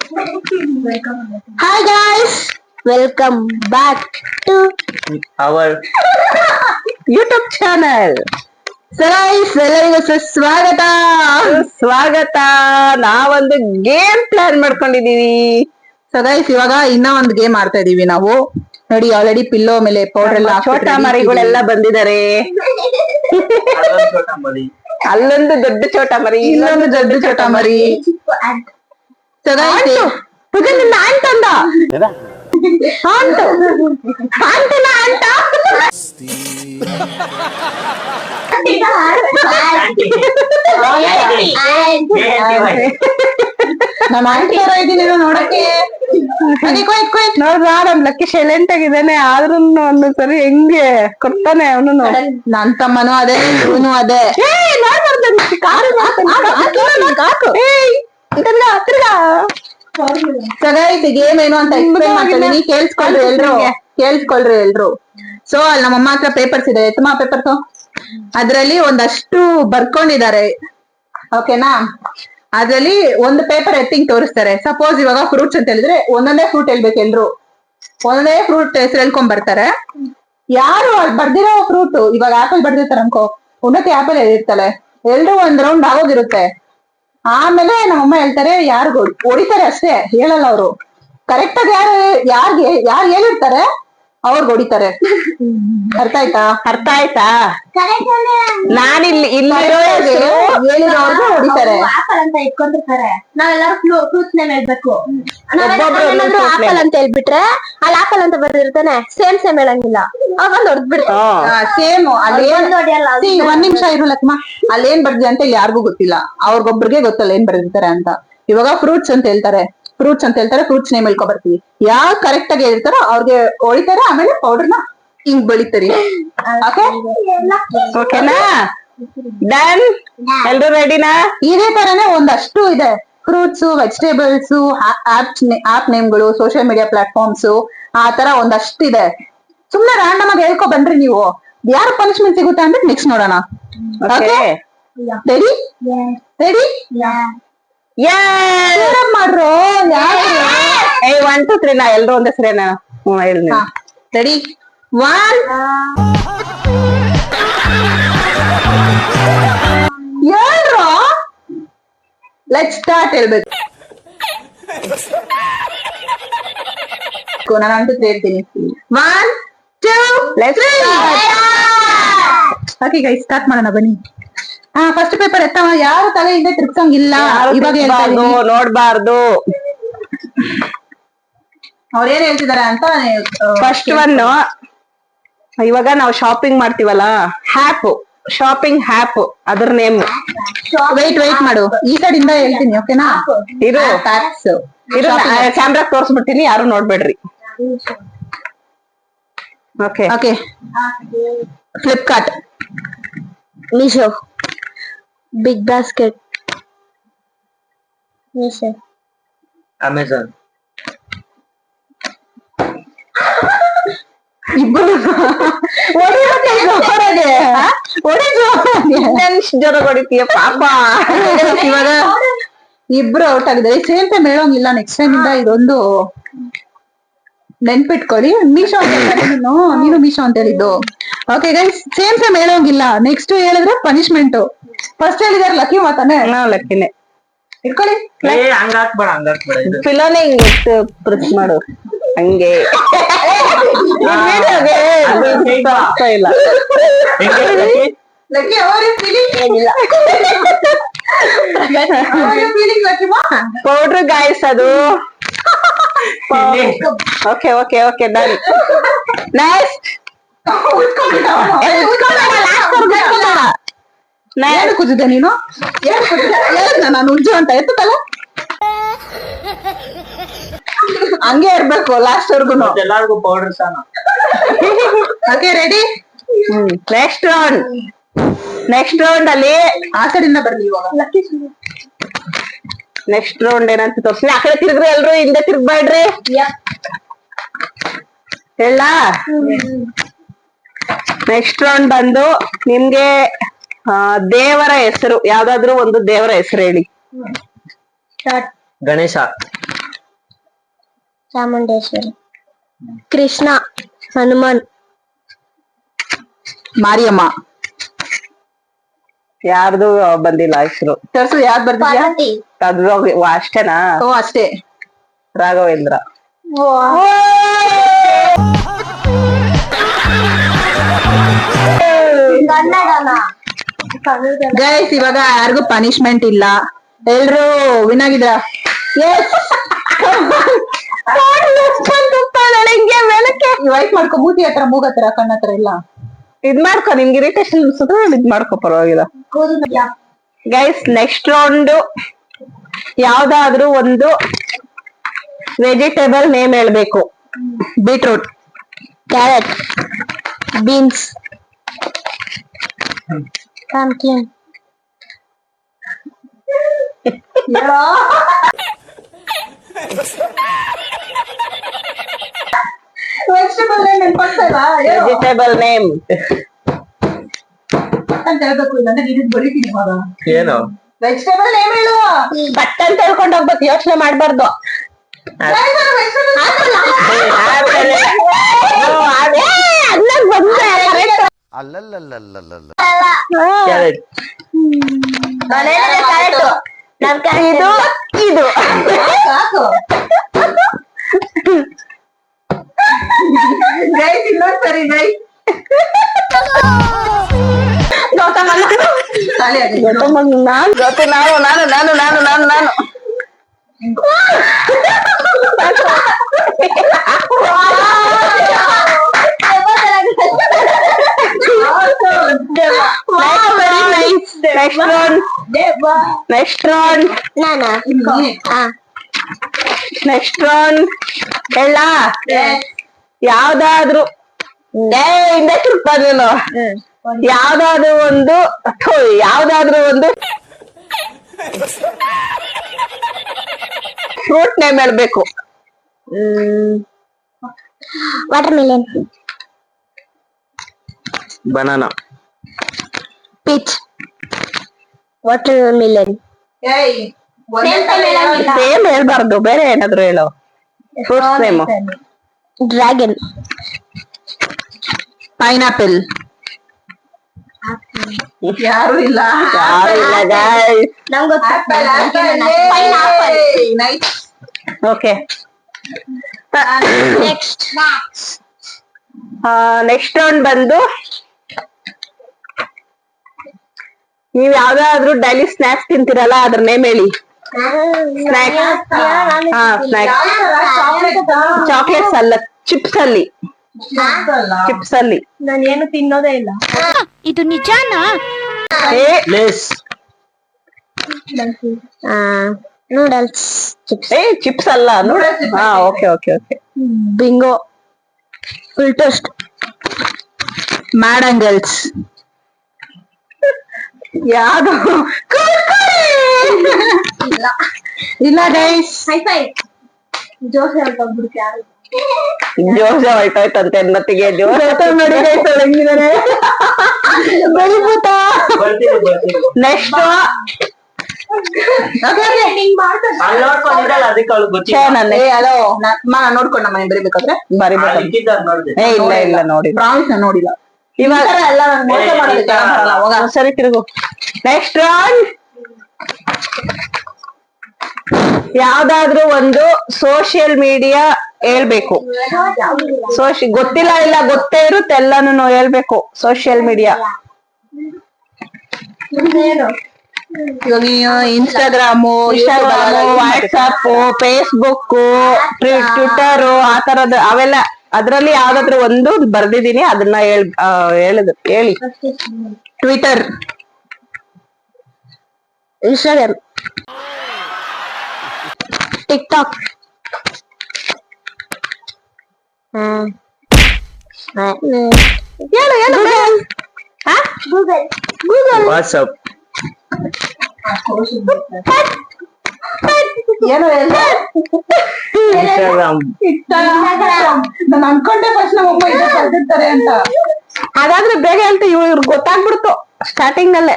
Hi guys, welcome back to our YouTube channel. So guys, ಎಲ್ಲರಿಗೂ ಸ್ವಾಗತ. ನಾವೊಂದು game plan ಮಾಡ್ಕೊಂಡಿದೀವಿ. So guys, ಇವಾಗ ಇನ್ನ ಒಂದು ಗೇಮ್ ಆಡ್ತಾ ಇದೀವಿ ನಾವು. ನೋಡಿ, ಆಲ್ರೆಡಿ ಪಿಲ್ಲೋ ಮೇಲೆ ಪೌಡರ್ ಎಲ್ಲ ಚೋಟಾ ಮರಿಗಳೆಲ್ಲ ಬಂದಿದ್ದಾರೆ. ಅಲ್ಲೊಂದು ದೊಡ್ಡ ಚೋಟಾ ಮರಿ, ಇನ್ನೊಂದು ದೊಡ್ಡ ಚೋಟಾ ಮರಿ. ಸೊ ಗೈಸ್, ನಿನ್ನ ಆಂಟಂದ ಆಂಟನ ಆಂಟ ನಮ್ಮ ಆಂಟಿ ತರ ಇದೀನಿ ನೋಡಕ್ಕೆ. ನೋಡ್ರ ನಮ್ ಲಕ್ಕಿ ಸೈಲೆಂಟ್ ಆಗಿದ್ದಾನೆ, ಆದ್ರೂ ಒಂದೊಂದ್ಸರಿ ಹೆಂಗೆ ಕೊಡ್ತಾನೆ ಅವನು. ನನ್ ತಮ್ಮನು ಅದೇ, ಇವನು ಅದೇ. ಗೇಮ್ ಏನು ಅಂತ ಎಕ್ಸ್ಪ್ಲೇನ್ ಮಾಡ್ತೀನಿ, ಕೇಳಿಸ್ಕೊಳ್ರಿ ಎಲ್ರು. ಸೊ ಅಲ್ಲಿ ನಮ್ಮಮ್ಮ ಹತ್ರ ಪೇಪರ್ಸ್ ಇದೆ, ಎತ್ತಮ್ಮ ಪೇಪರ್ಸ್. ಅದ್ರಲ್ಲಿ ಒಂದಷ್ಟು ಬರ್ಕೊಂಡಿದ್ದಾರೆ, ಓಕೆನಾ? ಅದ್ರಲ್ಲಿ ಒಂದು ಪೇಪರ್ ಎತ್ತಿಂಗ್ ತೋರಿಸ್ತಾರೆ. ಸಪೋಸ್ ಇವಾಗ ಫ್ರೂಟ್ಸ್ ಅಂತ ಹೇಳಿದ್ರೆ ಒಂದೊಂದೇ ಫ್ರೂಟ್ ಹೇಳ್ಬೇಕು ಎಲ್ರು. ಒಂದೊಂದೇ ಫ್ರೂಟ್ ಹೆಸರು ಹೇಳ್ಕೊಂಡ್ ಬರ್ತಾರೆ. ಯಾರು ಬರ್ದಿರೋ ಫ್ರೂಟ್, ಇವಾಗ ಆಪಲ್ ಬರ್ದಿರ್ತಾರೆ ಅನ್ಕೋ, ಉನ್ನತಿ ಆಪಲ್ ಹೇಳಿರ್ತಾಳೆ. ಎಲ್ರು ಒಂದ್ ರೌಂಡ್ ಆಗೋಗಿರುತ್ತೆ. ಆಮೇಲೆ ನಮ್ಮಮ್ಮ ಹೇಳ್ತಾರೆ, ಯಾರು ಹೊಡಿತಾರೆ ಅಷ್ಟೇ, ಹೇಳಲ್ಲ ಅವರು. ಕರೆಕ್ಟ್ ಆಗಿ ಯಾರು ಹೇಳಿರ್ತಾರೆ ಅವ್ರಿಗೆ ಹೊಡಿತಾರೆ. ಅರ್ಥ ಆಯ್ತಾ? ನಾನಿಲ್ಲಿ ಹೇಳಿರೋರ್ಗು ಹೊಡಿತಾರೆ. ಆಪಲ್ ಅಂತ ಇಟ್ಕೊಂಡಿರ್ತಾರೆ, ನಾವೆಲ್ಲರೂ ಫ್ರೂಟ್ಸ್ ನೇಮ್ ಹೇಳ್ಬೇಕು. ಆಪಲ್ ಅಂತ ಹೇಳ್ಬಿಟ್ರೆ ಅಲ್ಲಿ ಆಪಲ್ ಅಂತ ಬರ್ದಿರ್ತಾನೆ, ಸೇಮ್ ಹೇಳಂಗಿಲ್ಲ, ಅವಾಗ ಹೊಡೆದ್ಬಿಡ್ತಾರೆ. ಸೇಮ್ ಅಲ್ಲಿ ಒಂದ್ ನಿಮಿಷ ಇರು ಲಕ್ಷ್ಮ. ಅಲ್ಲಿ ಏನ್ ಬರ್ದಿದೆ ಅಂತ ಇಲ್ಲಿ ಯಾರಿಗೂ ಗೊತ್ತಿಲ್ಲ, ಅವ್ರಿಗೊಬ್ರಿಗೆ ಗೊತ್ತಲ್ಲ ಏನ್ ಬರ್ದಿರ್ತಾರೆ ಅಂತ. ಇವಾಗ ಫ್ರೂಟ್ಸ್ ಅಂತ ಹೇಳ್ತಾರೆ, ಫ್ರೂಟ್ಸ್ ನೇಮ್ ಹೇಳ್ಕೊ ಬರ್ತೀವಿ. ಯಾರು ಕರೆಕ್ಟ್ ಆಗಿ ಹೇಳ್ತಾರೋ ಅವ್ರಿಗೆ ಹೊಡಿತಾರೆ. ಆಮೇಲೆ ಪೌಡರ್ನ ಹಿಂಗ್ ಬೆಳಿತಾರೆ. ಓಕೆನಾ? ಡನ್? ಎಲ್ರು ರೆಡಿನಾ? ಇದೇ ತರನೇ ಒಂದಷ್ಟು ಇದೆ. ಫ್ರೂಟ್ಸ್, ವೆಜಿಟೇಬಲ್ಸ್, ಆಪ್ ನೇಮ್ಗಳು, ಸೋಷಿಯಲ್ ಮೀಡಿಯಾ ಪ್ಲಾಟ್ಫಾರ್ಮ್ಸ್, ಆ ತರ ಒಂದಷ್ಟು ಇದೆ. ಸುಮ್ನೆ ರ್ಯಾಂಡಮ್ ಆಗಿ ಹೇಳ್ಕೊ ಬನ್ರಿ ನೀವು. ಯಾರು ಪನಿಷ್ಮೆಂಟ್ ಸಿಗುತ್ತೆ ಅಂದ್ರೆ ನೆಕ್ಸ್ಟ್ ನೋಡೋಣ. ರೆಡಿ? 1 2 3 ನಾ ಎಲ್ರು ಒಂದೇ ಸರಿನಾ? ಹೇಳಿ. ರೆಡಿ? 1 ಹೇಳ್ರು. ಲೆಟ್ಸ್ ಸ್ಟಾರ್ಟ್ ಹೇಳ್ಬೇಕು. ನಾನು 1 2 3 ಹೇಳ್ತೀನಿ. 1 2 3. ಓಕೆ ಗೈಸ್, ಸ್ಟಾರ್ಟ್ ಮಾಡೋಣ ಬನ್ನಿ. ಫಸ್ಟ್ ಪೇಪರ್ ಎತ್ತವ. ಯಾರು ತಲೆಯಿಂದ ತಿರ್ಗ್ಸಂಗಿಲ್ಲ. ಇವಾಗ ನೋಡ್ಬಾರ್ದು. ಅವ್ರೇನ್ ಹೇಳ್ತಿದಾರೆ ಅಂತ. ಫಸ್ಟ್ ಒನ್, ಇವಾಗ ನಾವು ಶಾಪಿಂಗ್ ಮಾಡ್ತೀವಲ್ಲ, ಶಾಪಿಂಗ್ ಹ್ಯಾಪ್, ಅದ್ರ ನೇಮ್. ವೇಟ್ ಮಾಡು, ಈ ಸೈಡ್ ಇಂದ ಹೇಳ್ತೀನಿ, ಓಕೆನಾ? ಇರು ಕ್ಯಾಮ್ರಾ ತೋರ್ಸ್ಬಿಡ್ತೀನಿ, ಯಾರು ನೋಡ್ಬೇಡ್ರಿ. Okay. Flipkart, Meesho, big basket, Meesho, Amazon. ಇಬ್ಬರು ಜ್ವರ ಹೊಡಿತೀಯ ಪಾಪ. ಇವಾಗ ಇಬ್ರು ಔಟ್ ಆಗಿದ್ದಾರೆ. ಸೇಮ್ ಟೈಮ್ ಹೇಳೋಂಗಿಲ್ಲ. ನೆಕ್ಸ್ಟ್ ಟೈಮ್ ಇಂದ ಇದೊಂದು ನೆನ್ಪಿಟ್ಕೊಳ್ಳಿ. ಮೀಶೋ ಅಂತ ನೀನು ಮೀಶೋ ಅಂತ ಹೇಳಿದ್ದು. ಓಕೆ ಗೈಸ್, ಸೇಮ್ ಟೈಮ್ ಹೇಳೋಂಗಿಲ್ಲ. ನೆಕ್ಸ್ಟ್ ಹೇಳಿದ್ರೆ ಪನಿಷ್ಮೆಂಟ್. ಫಸ್ಟ್ ಹೇಳಿದಾರೆ ಲಕ್ಕಿ ಮಾತಾನೆ. ಲಕ್ಕಿನೇ ಇಟ್ಕೊಳ್ಳಿ. ಪಿಲೋನೆ ಹಿಂಗೆ ಪ್ರೆಸ್ ಮಾಡು, ಹಂಗೆ ಇಲ್ಲ. ಲಕ್ಕಿ ಏನಿಲ್ಲ. ಪೌಡ್ರ್ ಗಾಯ್ಸ್ ಅದು. Okay done. ನೆಕ್ಸ್ಟ್ ಕೂತಿದ್ದೆ ನೀನು. ನಾನು ಉಜ್ಜು ಅಂತ ಎತ್ತಲ್ಲ, ಹಂಗೆ ಇರ್ಬೇಕು ಲಾಸ್ಟ್ ವರ್ಗು. ಎಲ್ಲಾರ್ಗು ಪೌಡರ್ ಸಾನ. Okay ready? ನೆಕ್ಸ್ಟ್ ರೌಂಡ್ ಅಲ್ಲಿ ಆ ಕಡೆಯಿಂದ ಬರ್ಲಿ. ಇವಾಗ ನೆಕ್ಸ್ಟ್ ರೌಂಡ್ ಏನಂತ ತೋರ್ಸಿ. ಆ ಕಡೆ ತಿರ್ಗ್ರಿ ಎಲ್ರು, ಹಿಂದೆ ತಿರ್ಗ್ಬೇಡ್ರಿ. ಹೇಳ. ನೆಕ್ಸ್ಟ್ ರೌಂಡ್ ಬಂದು ನಿಮ್ಗೆ ದೇವರ ಹೆಸರು, ಯಾವ್ದಾದ್ರು ಒಂದು ದೇವರ ಹೆಸರು ಹೇಳಿ. ಗಣೇಶ. ಚಾಮುಂಡೇಶ್ವರಿ. ಕೃಷ್ಣ, ಹನುಮಾನ್, ಮಾರಿಯಮ್ಮ. ಯಾರ್ದು ಬಂದಿಲ್ಲ ಹೆಸರು. ತರ್ಸು ಯಾವ್ದು ಬರ್ದಿದ್ಯಾ? ಪಾರ್ವತಿ. ಅದು ಅಷ್ಟೇನಾ? ಓ ಅಷ್ಟೇ. ರಾಘವೇಂದ್ರ. ಕನ್ನಡನ. ಗೈಸ್ ಇವಾಗ ಯಾರಿಗೂ ಪನಿಷ್ಮೆಂಟ್ ಇಲ್ಲ, ಎಲ್ರು ವಿನ್ ಆಗಿದ್ರ. ವೈಟ್ ಮಾಡ್ಕೊ, ಮೂತಿ ಹತ್ರ, ಮೂಗ್ ಹತ್ರ, ಕಣ್ಣ ಹತ್ರ ಎಲ್ಲ ಇದ್ ಮಾಡ್ಕೊ, ನಿಮ್ಗೆ ಇರಿಟೇಷನ್ ಅನ್ಸಿದ್ರೆ ಇದ್ ಮಾಡ್ಕೊ, ಪರವಾಗಿಲ್ಲ. ಗೈಸ್ ನೆಕ್ಸ್ಟ್ ರೌಂಡ್ ಯಾವ್ದಾದ್ರು ಒಂದು ವೆಜಿಟೇಬಲ್ ನೇಮ್ ಹೇಳ್ಬೇಕು. Beetroot, carrot, beans, pumpkin. Vegetable name ಅಂತ ಹೇಳ್ಬೇಕು, ಇಲ್ಲಾಂದ್ರೆ ನೀನು ಬರೀತೀನಿ ಇವಾಗ. ಏನು ವೆಜಿಟೇಬಲ್ ನೇಮ್ ಹೇಳು. ಬಟ್ ಅಂತ ಹೇಳ್ಕೊಂಡು ಹೋಗ್ಬೇಕು, ಯೋಚನೆ ಮಾಡ್ಬಾರ್ದು. ಕ್ಯಾರೆಟ್ ಇದು ಇದು ಗೈಸ್ ಇನ್ನೊಂದ್ ಸರಿ ಗೈಸ್. ಖಾಲಿ ಆಗಿದೆ. ನಾನು ನೆಕ್ಸ್ಟ್ ರೌಂಡ್ ನಾನಾ? ನೆಕ್ಸ್ಟ್ ರೌಂಡ್ ಹೇಳ. ಯಾವ್ದಾದ್ರು ಬಂದೇನು, ಯಾವ್ದಾದ್ರು ಒಂದು ಫ್ರೂಟ್ ನೇಮ್ ಹೇಳ್ಬೇಕು. Water Milan, banana, peach, water Milan. ಏಯ್, ಸೇಮ್ ಹೇಳ್ಬಾರ್ದು, ಬೇರೆ ಏನಾದ್ರು ಹೇಳೋ ಫ್ರೂಟ್ಸ್ ನೇಮ್. Dragon, pineapple. ಯಾರು ಇಲ್ಲ. ಯಾರು ಇಲ್ಲ guys. Nice. Okay next next round ಬಂದು ನೀವ್ ಯಾವ್ದಾದ್ರು ಡೈಲಿ ಸ್ನಾಕ್ಸ್ ತಿಂತೀರಲ್ಲ, ಅದ್ರ ನೇಮ್ ಹೇಳಿ. ಸ್ನಾಕ್ಸ್. ಹಾ ಸ್ನಾಕ್ಸ್. ಚಾಕ್ಲೇಟ್ಸ್ ಅಲ್ಲ, ಚಿಪ್ಸ್ ಅಲ್ಲಿ. ಚಿಪ್ಸ್ ಅಲ್ಲಿ ನಾನೇನು ತಿನ್ನೋದೇ ಇಲ್ಲ. ಇದು ನಿಜಾನಾ? ಲೇಸ್, ನೂಡಲ್ಸ್, ಚಿಪ್ಸ್, ಚಿಪ್ಸ್ ಅಲ್ಲ ನೂಡಲ್ಸ್. ಹಾ okay okay okay. Bingo, full toss, mad angles. ಯಾವ್ದು ಇಲ್ಲ ಗೈಸ್. ಹೈಫೈ, ಜೋಸೆ ಅಂತ ಒಬ್ಬಿಡ್ತು ಯಾರು. ಜೋಶ ಹೊಯ್ತೋಯ್ತಂತೆ ಅನ್ನತ್ತಿಗೆ. ಜೋಶ ನೋಡಿ ಹೆಂಗಿದಾನೆ. ನೆಕ್ಸ್ಟ್ ಅಲ್ಲಿ ನೋಡ್ಕೊಂಡಿದ್ದಲ್ಲ, ಅದಕ್ಕೆ ಅವಳು ಗೊತ್ತಿಲ್ಲ. ಹಲೋ ನಾನು ನೋಡ್ಕೊಂಡ ಮನೆ ಬರಿಬೇಕಾದ್ರೆ ಬರಿಬೇಕು. ಇಕ್ಕಿದ್ದಾರ್ ನೋಡ್ದೆ. ಇಲ್ಲ ನೋಡಿ. ಪ್ರಾಮಿಸ್ ನಾನು ನೋಡಿಲ್ಲ. ಇವಾಗ ಎಲ್ಲ ನಾನು ಮೋಸ ಮಾಡೋದಕ್ಕೆ ಬರಲ್ಲ. ಅವಾಗ ಸರಿ ತಿರುಗು. ನೆಕ್ಸ್ಟ್ ರೌಂಡ್ ಯಾವ್ದಾದ್ರು ಒಂದು ಸೋಷಿಯಲ್ ಮೀಡಿಯಾ ಹೇಳ್ಬೇಕು. ಗೊತ್ತಿಲ್ಲ ಇಲ್ಲ ಗೊತ್ತೇ ಇರುತ್ತೆ, ಎಲ್ಲಾನು ಹೇಳ್ಬೇಕು. ಸೋಷಿಯಲ್ ಮೀಡಿಯಾ ಇವಾಗ ನೀನು ಇನ್ಸ್ಟಾಗ್ರಾಮು, ವಾಟ್ಸಪ್, ಫೇಸ್ಬುಕ್, ಟ್ವಿಟರ್, ಆ ತರದ ಅವೆಲ್ಲ ಅದ್ರಲ್ಲಿ ಯಾವ್ದಾದ್ರು ಒಂದು ಬರ್ದಿದೀನಿ, ಅದನ್ನ ಹೇಳಿ. Twitter, Instagram, TikTok, Google, WhatsApp, ಏನು ಇನ್ಸ್ಟಾಗ್ರಾಮ್. ನಾನು ಅನ್ಕೊಂಡೆ ಫಸ್ಟ್ ನಮ್ಮಮ್ಮ ಇದು ಬರ್ದಿರ್ತಾರೆ ಅಂತ. ಹಾಗಾದ್ರೆ ಬೇಗ ಅಂತ ಇವ್ರಿಗೆ ಗೊತ್ತಾಗ್ಬಿಡ್ತು ಸ್ಟಾರ್ಟಿಂಗ್ ಅಲ್ಲೇ.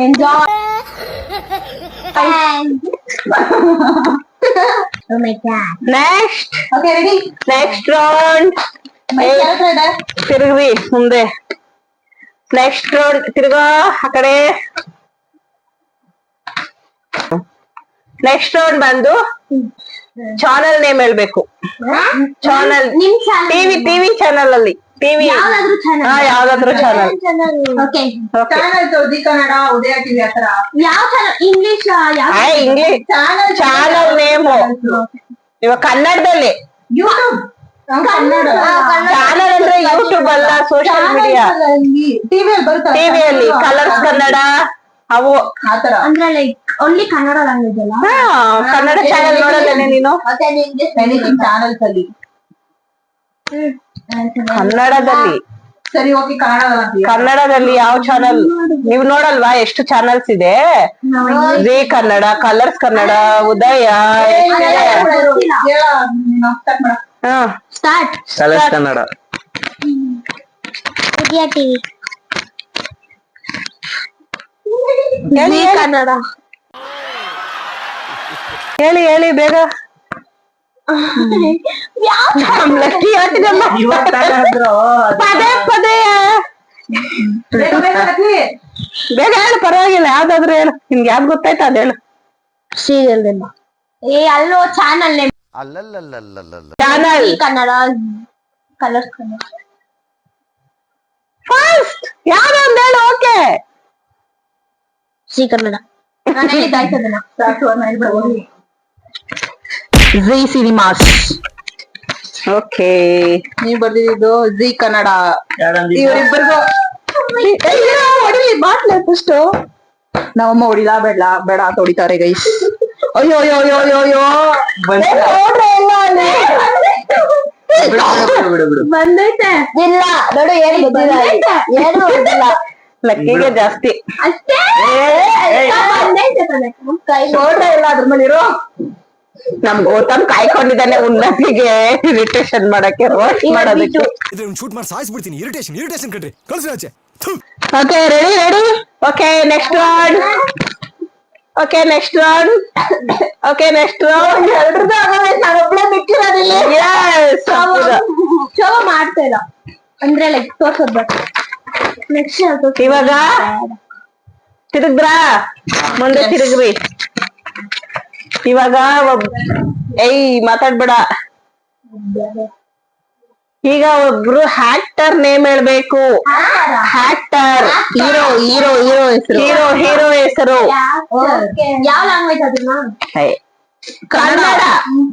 Enjoy. Next okay ready next round ತಿರುಗ್ರಿ ಮುಂದೆ. ನೆಕ್ಸ್ಟ್ ರೌಂಡ್ ತಿರ್ಗಾ ಆ ಕಡೆ. ನೆಕ್ಸ್ಟ್ ರೌಂಡ್ ಬಂದು ಚಾನಲ್ ನೇಮ್ ಹೇಳ್ಬೇಕು. ಚಾನಲ್ ನಿಮ್ ಚಾನಲ್ ಟಿವಿ ಚಾನಲ್ ಅಲ್ಲಿ ಟಿವಿ ಯಾವ್ದಾದ್ರು ಚಾನಲ್ ಯಾವ್ದಾದ್ರು channel. Okay channel Zee Kannada, Udaya TV ಆತರ ಯಾವ channel? English English channel name ಇವಾಗ ಕನ್ನಡದಲ್ಲಿ. ಯೂಟ್ಯೂಬ್ ಕನ್ನಡ ಚಾನಲ್ ಅಂದ್ರೆ ಯೂಟ್ಯೂಬ್ ಅಲ್ಲ, ಸೋಶಿಯಲ್ ಮೀಡಿಯಾ. ಟಿವಿಯಲ್ಲಿ ಬರುತ್ತೆ, ಟಿವಿಯಲ್ಲಿ ಕಲರ್ಸ್ ಕನ್ನಡ ಅವು ಆತರ. ಅಂದ್ರೆ ಲೈಕ್ ಓನ್ಲಿ ಕನ್ನಡ ಲ್ಯಾಂಗ್ವೇಜ್ ಅಲ್ಲ? ಕನ್ನಡ ಚಾನಲ್ ನೋಡೋದೇನೆ ನೀನು? ಎನಿಥಿಂಗ್ ಚಾನಲ್ಸ್ ಅಲ್ಲಿ ಕನ್ನಡದಲ್ಲಿ. ಸರಿ ಓಕೆ ಕನ್ನಡದಲ್ಲಿ ಯಾವ ಚಾನಲ್ ನೀವು ನೋಡಲ್ವಾ? ಎಷ್ಟು ಚಾನಲ್ಸ್ ಇದೆ. ಜಿ ಕನ್ನಡ, ಕಲರ್ಸ್ ಕನ್ನಡ, ಉದಯ. Start. Colours Kannada. Udaya TV, ಹೇಳಿ ಕನ್ನಡ. ಹೇಳಿ ಹೇಳಿ ಬೇಗ. ಪದೇ ಪದೇ ಬೇಗ ಹೇಳು, ಪರವಾಗಿಲ್ಲ. ಯಾವ್ದಾದ್ರು ಹೇಳು, ನಿಮ್ಗೆ ಯಾವ್ದು ಗೊತ್ತಾಯ್ತು ಅದ್ ಹೇಳು. ಸೀರಿಯಲ್ ಅಲ್ಲೋ channel name channel Kannada, colours Kannada. First ಯಾವ್ದು ಒಂದ್ ಹೇಳು. Okay G Kannada. ನಾನು ಹೇಳಿದ್ದಾಯ್ತು ಅದನ್ನ. G cinemas. ಓಕೆ ನೀವ್ ಬರ್ದಿದ್ದು ಜಿ ಕನ್ನಡ. ಯಾರಂದಿ? ಇವರಿಬ್ಬರಿಗೂ ಹೊಡಿಲಿ ಬಾಟ್ಲೆ ಫಸ್ಟ್. ನಮ್ಮಮ್ಮ ಹೊಡಿಲಾ ಬೇಡ ಬೇಡ ಅಂತ ಹೊಡಿತಾರೆ ಗೈಸ್. ಅಯ್ಯೋ ಅಯ್ಯೋ ಅಯ್ಯೋ ಅಯ್ಯೋ ಅಯ್ಯೋ ನೋಡ್ರೆ ಎಲ್ಲ ಅಲ್ಲಿ ಬಿಡು. ಬಂದೈತೆ. ಇಲ್ಲ ನೋಡು, ಏನು ಗೊತ್ತಿಲ್ಲ. ಲಕ್ಕಿಗೆ ಜಾಸ್ತಿ ಅಷ್ಟೇ. ಬಂದೈತೆ ತಾನೆ. ನೋಡ್ರೆ ಎಲ್ಲ ಅದ್ರ ಮೇಲೆ ಇರೋ. ನಮ್ ಗೌತಮ್ ಕಾಯ್ಕೊಂಡಿದ್ದಾನೆ ಉನ್ನತಿಗೆ ಇರಿಟೇಷನ್ ಮಾಡಕ್ಕೆ, ರೋಸ್ಟ್ ಮಾಡೋದಕ್ಕೆ. ಶೂಟ್ ಮಾಡಿ ಸಾಯಿಸ್ಬಿಡ್ತೀನಿ. ಇರಿಟೇಷನ್ ಕಣ್ರಿ, ಕಳ್ಸಿ ಆಚೆ. Okay ready ready. Okay next round. Okay next round. Okay next round. ಎಲ್ರದ್ದು ಆಗಲ್ಲ, ನಾನೊಬ್ಳೆ ಬಿಟ್ಟಿರೋದಿಲ್ಲ. ಶೋ ಮಾಡ್ತಾ ಇಲ್ಲ ಅಂದ್ರೆ ಲೈಕ್ ತೋರ್ಸೋದ್ ಬೇಕು. ನೆಕ್ಸ್ಟ್ ಇವಾಗ ತಿರುಗ್ರಾ, ಮುಂದೆ ತಿರುಗ್ರಿ. ಇವಾಗ ಮಾತಾಡ್ಬೇಡ. ಈಗ ಒಬ್ರು ಆಕ್ಟರ್ ನೇಮ್ ಹೇಳ್ಬೇಕು. ಆಕ್ಟರ್, ಹೀರೋ ಹೀರೋ ಹೀರೋ ಹೆಸರು. ಹೀರೋ ಹೆಸರು. ಯಾವ ಲ್ಯಾಂಗ್ವೇಜ್ ಅದನ್ನ?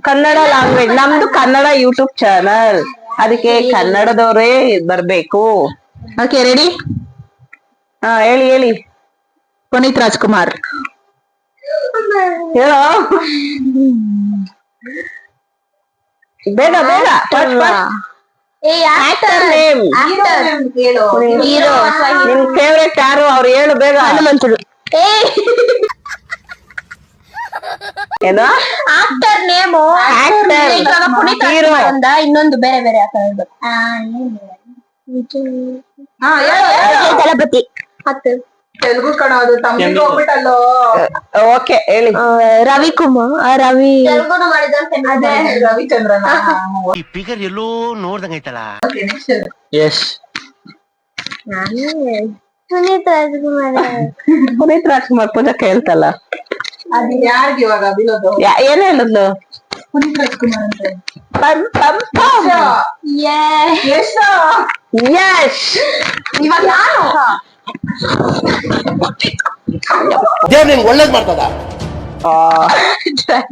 ಕನ್ನಡ ಲ್ಯಾಂಗ್ವೇಜ್. ನಮ್ದು ಕನ್ನಡ ಯೂಟ್ಯೂಬ್ ಚಾನಲ್, ಅದಕ್ಕೆ ಕನ್ನಡದವರೇ ಬರ್ಬೇಕು. Okay ready. ಹೇಳಿ ಹೇಳಿ. ಪುನೀತ್ ರಾಜ್ಕುಮಾರ್. ಹೇಳೋ ಬೇಗ ಬೇಗ. Actor name. ಹೀರೋ. ನಿಮ್ ಫೇವ್ರೆಟ್ ಯಾರು? ಅವ್ರು ಹೇಳು ಬೇಗ. ಹನುಮಂತರು. ಏನು? Actor name. Actor, Puneeth hero. ಇನ್ನೊಂದು ಬೇರೆ ಬೇರೆ ಆತರ ಹೇಳ್ಬೇಕು. ತಲಪತಿ. ಹತ್ತು. ತೆಲುಗು ಕಣ ಅದು, ತಮಿಳ್ ಹೋಗ್ಬಿಟ್ಟಲ್ಲೋ. ಓಕೆ ಹೇಳಿ. ರವಿಕುಮಾರ್. ರವಿ ತೆಲುಗುನು ಅದೇ ರವಿಚಂದ್ರನ್. ಈ ಫಿಗರ್ ಎಲ್ಲೋ ನೋಡ್ದಂಗೈತಲ್ಲ. ಎಸ್. ಪುನೀತ್ ರಾಜ್ಕುಮಾರ್. ಪುನೀತ್ ರಾಜ್ಕುಮಾರ್ ಪೂಜಾ ಕೇಳ್ತಲ್ಲ. ಅದು ಯಾರ್ಗ ಇವಾಗ ಬೀಳೋದು? ಏನ್ ಹೇಳಿದ್ಲು? ಪುನೀತ್ ರಾಜ್ಕುಮಾರ್ ಅಂತ. ಪಂ ಪಂ ಪಂ. ಯಶ್. ಯಶ್. ಇವಾಗ ಯಾರು? ದೇವ್ರ ನಿಂಗೆ ಒಳ್ಳೇದ್ ಮಾಡ್ತದ.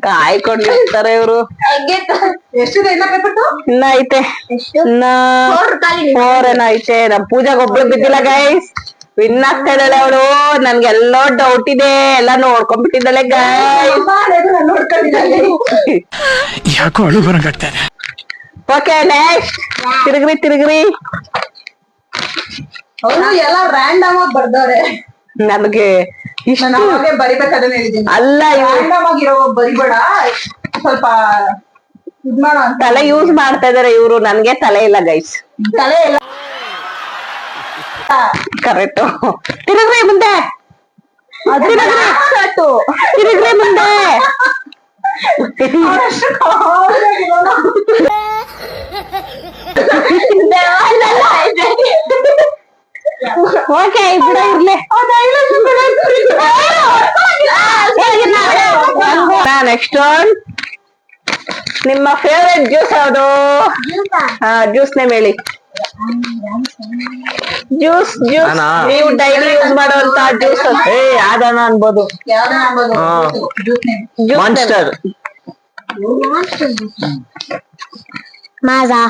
ಕಾಯ್ಕೊಂಡಿರ್ತಾರೆ ಇವ್ರು. ಎಷ್ಟು ದಿನ ಪೇಪರ್ದು? ಇನ್ನ ಐತೆ, ಇನ್ನ 4 ಏನ ಐತೆ. ನಮ್ ಪೂಜಾಗ ಒಬ್ಳು ಬಿದ್ದಿಲ್ಲ ಗೈಸ್. ವಿನ್ ಆಗ್ತಾ ಇದ್ದಾಳೆ ಅವಳು. ನನ್ಗೆಲ್ಲೋ ಡೌಟ್ ಇದೆ, ಎಲ್ಲ ನೋಡ್ಕೊಂಡ್ಬಿಟ್ಟಿದ್ದಾಳೆ ಗೈಸ್. ಯಾಕೋ ಅಳು ಬರಂಗಾಗ್ತಾ ಇದೆ. Okay next. ತಿರುಗ್ರಿ. ಅವರು ಎಲ್ಲ ರ್ಯಾಂಡಮ್ ಆಗಿ ಬರ್ದವ್ರೆ. ನನ್ಗೆ ನಾನು ಅವಾಗೆ ಬರಿಬೇಕಾದ್ರೆ ಹೇಳಿದ್ದೀನಿ, ಅಲ್ಲ ರ್ಯಾಂಡಮ್ ಆಗಿರೋ ಬರಿಬೇಡ, ಸ್ವಲ್ಪ ಇದ್ ಮಾಡೋ ಅಂತ. ತಲೆ ಯೂಸ್ ಮಾಡ್ತಾ ಇದಾರೆ ಇವ್ರು. ನನ್ಗೆ ತಲೆ ಇಲ್ಲ ಗೈಸ್. ತಲೆ ಎಲ್ಲ ಕರೆಕ್ಟ್. ತಿರುಗ್ರಿ ಮುಂದೆ. ತಿರುಗ್ರಿ ಮುಂದೆ. ಓಕೆ ಬಿಡ ಇರ್ಲಿ. ನೆಕ್ಸ್ಟ್ ಒನ್, ನಿಮ್ಮ ಫೇವ್ರೆಟ್ ಜ್ಯೂಸ್ ಯಾವುದು? ಜ್ಯೂಸ್ ನೇಮ್ ಹೇಳಿ. ಜ್ಯೂಸ್ ಜ್ಯೂಸ್ ನಾನಾ? ನೀವು ಡೈಲಿ ಯೂಸ್ ಮಾಡುವಂತ ಜ್ಯೂಸ್. ಯಾವ್ದಾನ ಅನ್ಬೋದು. ಮಾನ್ಸ್ಟರ್. ಮಾಜಾ.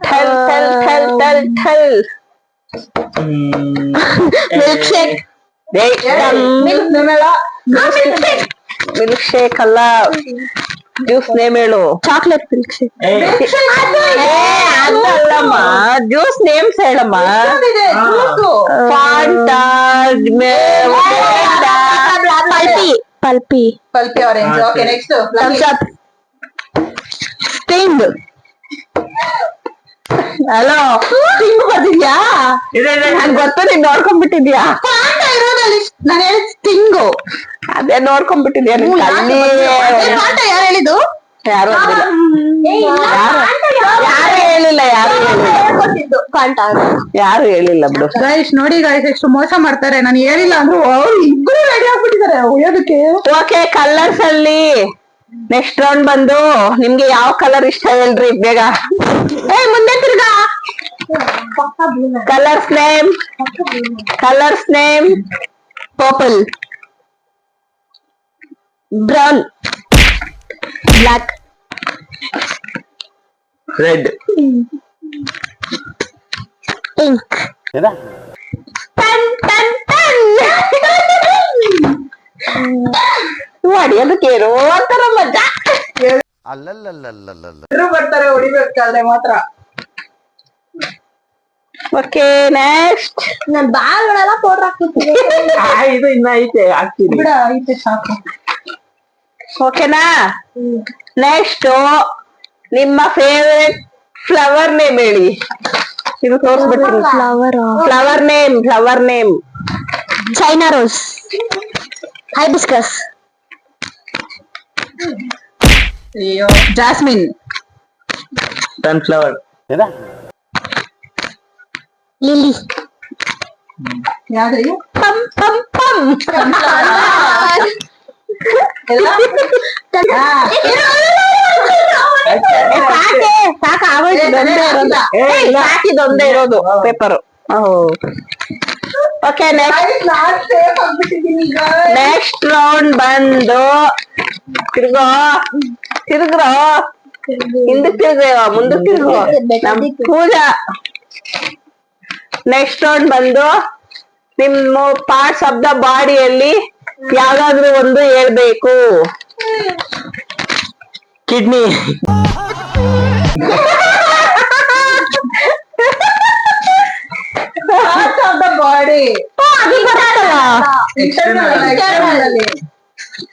ಠಲ್ ಠಲ್ ಠಲ್ ಠಲ್ ಠಲ್. Milk shake. ಮಿಲ್ಕ್ ಶೇಕ್ ಅಲ್ಲ, ಜ್ಯೂಸ್ ನೇಮ್ ಹೇಳು. Chocolate milk shake. ಅದಲ್ಲಮ್ಮ, ಜ್ಯೂಸ್ ನೇಮ್ಸ್ ಹೇಳಮ್ಮ. Fanta, Pulpy. Pulpy orange. Okay next Thums Up. Sting. Hello, Sting ಬರ್ತಿದ್ಯಾ? ನಂಗೆ ಗೊತ್ತ, ನೀನ್ ನೋಡ್ಕೊಂಡ್ಬಿಟ್ಟಿದ್ಯಾ? ಇರೋದಲ್ಲಿ ನಾನು ಹೇಳಿದ್ ಸ್ಟಿಂಗು. ಅದೇ ನೋಡ್ಕೊಂಡ್ಬಿಟ್ಟಿದ್ಯಾ? ಯಾರು ಹೇಳಿದ್ದು? ಯಾರು ಅಂದಿಲ್ಲ. ಯಾರು ಹೇಳಿಲ್ಲ, ಯಾರು ಹೇಳಿಲ್ಲ ಬಿಡು. ಗೈಸ್ ನೋಡಿ ಗೈಸ್, ಎಷ್ಟು ಮೋಸ ಮಾಡ್ತಾರೆ. ನಾನು ಹೇಳಿಲ್ಲ ಅಂದ್ರು ಅವ್ರು ಇಬ್ರು ರೆಡಿ ಆಗ್ಬಿಟ್ಟಿದ್ದಾರೆ ಉಳಿಯೋದಕ್ಕೆ. ಓಕೆ, ಕಲರ್ಸ್ ಅಲ್ಲಿ ನೆಕ್ಸ್ಟ್ ರೌಂಡ್ ಬಂದು ನಿಮ್ಗೆ ಯಾವ ಕಲರ್ ಇಷ್ಟ ಹೇಳ್ರಿ ಬೇಗ. ಮುಂದೆ ತಿರ್ಗಾ. Colours name. Purple, brown, black, red. Pink. ಹೊಡಿಯೋದಕ್ಕೆ ಏನೋ ಒಂಥರ ಮಜಾ. ಎಲ್ರು ಬರ್ತಾರೆ ಹೊಡಿಬೇಕಾದ್ರೆ ಮಾತ್ರ. Okay next. ನನ್ ಬಾಲ್ಗಳೆಲ್ಲ ಪೌಡರ್ ಹಾಕ್ತಿದ್ದೀನಿ. ಇದು ಇನ್ನ ಐತೆ, ಹಾಕ್ತೀನಿ. ಬಿಡ ಐತೆ ಸಾಕು. ಓಕೆನಾ? ನೆಕ್ಸ್ಟ್ ನಿಮ್ಮ ಫೇವರೆಟ್ ಫ್ಲವರ್ ನೇಮ್ ಹೇಳಿ. ಇದು ತೋರಿಸ್ಬಿಡ್ತೀನಿ. Flower name. China rose, hibiscus, ಅಯ್ಯೋ ಜಾಸ್ಮಿನ್, ಸನ್ಫ್ಲವರ್. ಲಿಲಿ, ಯಾವ್ದು? ಪಮ್ ಪಮ್ ಪಮ್. ಸಾಕಿದೊಂದೇ ಇರೋದು ಪೇಪರ್. ಓಕೆ, ನೆಕ್ಸ್ಟ್ ರೌಂಡ್ ಬಂದು ತಿರ್ಗೋ ಹಿಂದಕ್ ತಿರ್ಗೋ, ಮುಂದಕ್ ತಿರ್ಗೋ. ನಮ್ ಪೂಜಾ. ನೆಕ್ಸ್ಟ್ ರೌಂಡ್ ಬಂದು ನಿಮ್ಮ ಪಾರ್ಟ್ಸ್ ಆಫ್ ದ ಬಾಡಿಯಲ್ಲಿ ಯಾವ್ದಾದ್ರು ಒಂದು ಹೇಳ್ಬೇಕು. ಕಿಡ್ನಿ. ಬಾಡಿ ಅದು ಬರುತ್ತಲ್ಲ.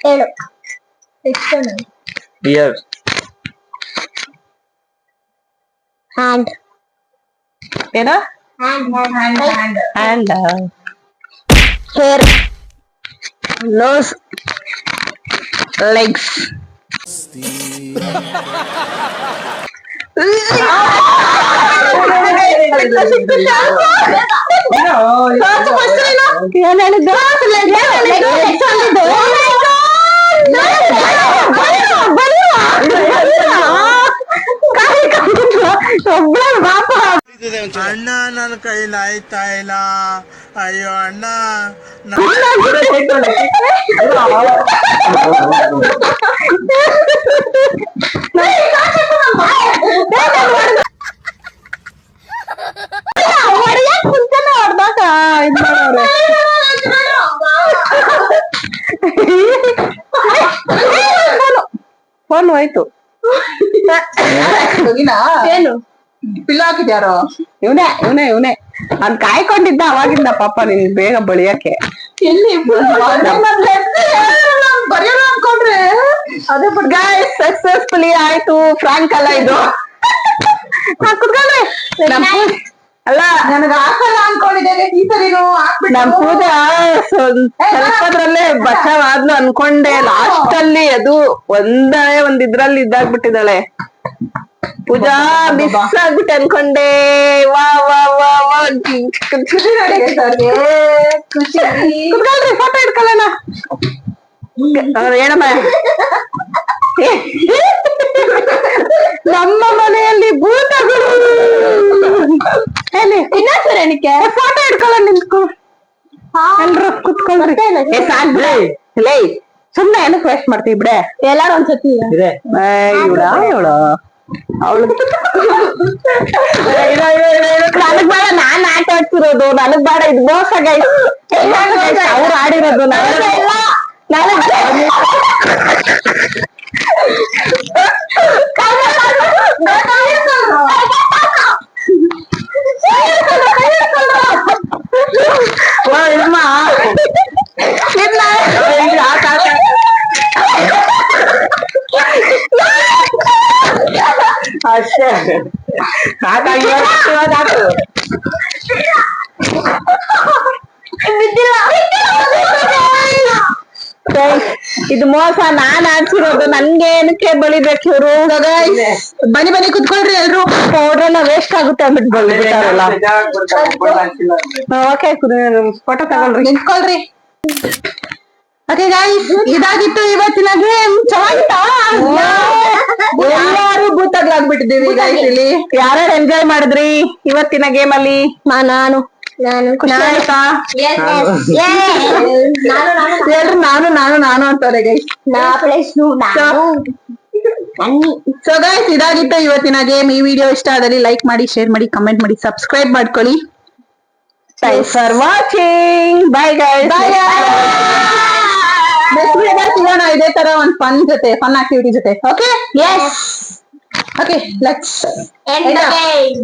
ಹೇಳು. ಇಯರ್. ಹ್ಯಾಂಡ್, ಏನೋ ಹ್ಯಾಂಡ್. Hair, nose, legs. ಏನ್ ಹೇಳಿದ್ದು? ಒಬ್ಬಳ ಪಾಪ. ಅಣ್ಣ ನನ್ನ ಕೈಲಿ ಆಯ್ತಾ ಇಲ್ಲ, ಅಯ್ಯೋ ಅಣ್ಣ. ಫೋನ್ ಹೋಯ್ತು. ಏನು ಪಿಲ್ಲ ಹಾಕಿದ್ಯಾರೋ? ಇವನೇ ಅವ್ನ್ ಕಾಯ್ಕೊಂಡಿದ್ದ ಅವಾಗಿಂದ ಪಾಪ ನಿನ್ ಬೇಗ ಬಳಿಯಕ್ಕೆ. ಎಲ್ಲಿ ಬರೆಯೋಣ ಅನ್ಕೊಂಡ್ರೆ ಅದೇ ಗಾಯ್ಸ್, ಸಕ್ಸಸ್ಫುಲಿ ಆಯ್ತು. ಫ್ರಾಂಕ್ ಅಲ್ಲ ಇದು. ಅಲ್ಲ ನನಗ್ ಹಾಕಲ್ಲ ಅನ್ಕೊಂಡಿದ್ದೆ ಈ ಸರಿನು ಹಾಕ್ಬಿಟ್ಟು ನಮ್ ಪೂಜಾ ಸ್ವಲ್ಪದ್ರಲ್ಲೇ ಬಚಾವಾದ್ಲು ಅನ್ಕೊಂಡೆ ಲಾಸ್ಟ್ ಅಲ್ಲಿ ಅದು ಒಂದ್ ಇದ್ರಲ್ಲಿ ಇದಾಗ್ಬಿಟ್ಟಿದ್ದಾಳೆ ಪೂಜಾ ಮಿಸ್ ಆಗ್ಬಿಟ್ಟೆ ಅನ್ಕೊಂಡೆ ವಾ ವಾ ವಾ ವಾ ಖುಷಿ ನೋಡಿ guys ಅವ್ರಿಗೆ ಖುಷಿ ಫೋಟೋ ಇಟ್ಕೊಳ್ಳೋಣ ಏನಮ್ಮ ನಮ್ಮ ಮನೆಯಲ್ಲಿ ಭೂತಗಳು ಏನಕ್ಕೆ ಫೋಟೋ ಇಟ್ಕೊಳ್ಳೋಣ ನಿಂತ್ಕೊ ಎಲ್ರು ಕುತ್ಕೊಳ್ರಿ ಲೇ ಸುಮ್ನೆ ಏನಕ್ಕೆ ವೇಸ್ಟ್ ಮಾಡ್ತೀವಿ ಬಿಡೆ ಎಲ್ಲಾರು ಒಂದ್ಸತಿ ಇದೆ ಇವಳು ಅವಳು ನನಗ್ ಬೇಡ ನಾನ್ ಆಟ ಆಡ್ತಿರೋದು ನನಗ್ ಬೇಡ ಇದು ಮೋಸ ಗೈಸ್ ಅವ್ರು ಆಡಿರೋದು ನನಗ್ ಅಷ್ಟೇ ಹಾಗಾಗಿ ಇದು ಮೋಸ ನಾನ್ ಆಡ್ಸಿರೋದು ನನ್ಗೆ ಏನಕ್ಕೆ ಬಳಿಬೇಕು ಇವ್ರು ಬನ್ನಿ ಬನ್ನಿ ಕುತ್ಕೊಳ್ರಿ ಎಲ್ರು ಪೌಡ್ರೆಲ್ಲ ವೇಸ್ಟ್ ಆಗುತ್ತೆ ಅಂದ್ಬಿಟ್ಟು ಬಳಿಬಿಟ್ಟಾರಲ್ಲ ಓಕೆ ಫೋಟೋ ತಗೊಳ್ರಿ ನಿಂತ್ಕೊಳ್ರಿ ಓಕೆ ಗೈಸ್ ಇದಾಗಿತ್ತು ಇವತ್ತಿನ ಗೇಮ್ ಚೆನ್ನಾಗಿತ್ತಾ ಎಲ್ಲಾರು ಭೂತಗಳಾಗ್ಬಿಟ್ಟಿದ್ದೀವಿ ಗೈಸ್ ಇಲ್ಲಿ ಯಾರ್ಯಾರು ಎಂಜಾಯ್ ಮಾಡಿದ್ರಿ ಇವತ್ತಿನ ಗೇಮ್ ಅಲ್ಲಿ ನಾನು ಖುಷಿ ಆಯ್ತಾ ಹೇಳ್ರಿ ನಾನು ಅಂತಾರೆ ಗೈಸ್ ಸೊ ಗೈಸ್ ಇದಾಗಿತ್ತು ಇವತ್ತಿನ ಗೇಮ್ ಈ ವಿಡಿಯೋ ಇಷ್ಟ ಆದಲ್ಲಿ ಲೈಕ್ ಮಾಡಿ ಶೇರ್ ಮಾಡಿ ಕಮೆಂಟ್ ಮಾಡಿ ಸಬ್ಸ್ಕ್ರೈಬ್ ಮಾಡ್ಕೊಳ್ಳಿ thanks for watching bye guys next ವಿಡಿಯೋದಲ್ಲಿ ಸಿಗೋಣ ಇದೇ ತರ ಒಂದು ಫನ್ ಆಕ್ಟಿವಿಟಿ ಜೊತೆ okay yes okay let's end the game